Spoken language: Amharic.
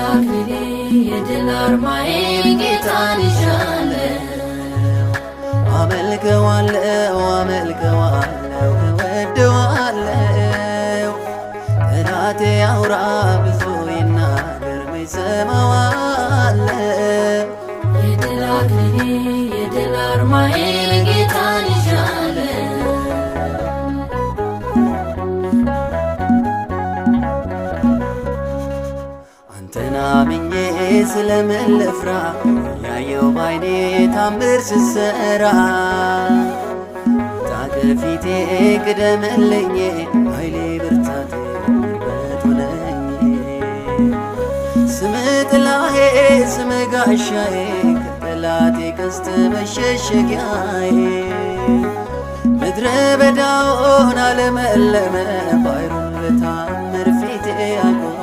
አክሊሌ የድል አርማዬ ጌታን ይዣለሁ። አመልከዋለሁ አመልከዋለሁ እወደዋለሁ። ጠላቴ ያውራ ብዙ ይናገር መች ሰማዋለሁ። የድል አክሊሌ የድል አርማዬ ጌታን ይዣለሁ። አንተን አምኜ ስለምን ልፍራ ያየው ባይኔ ታምር ስትሰራ። ከፊቴ ቅደምልኝ ኃይሌ ብርታቴ ጉልበት ሆነኝ። ስምህ ጥላዬ ስምህ ጋሻዬ ከጠላቴ ቀስት መሸሸጊያዬ። ምድረ በዳውን አለመለመ ባሕሩን በታምር ፊቴ አቆመ።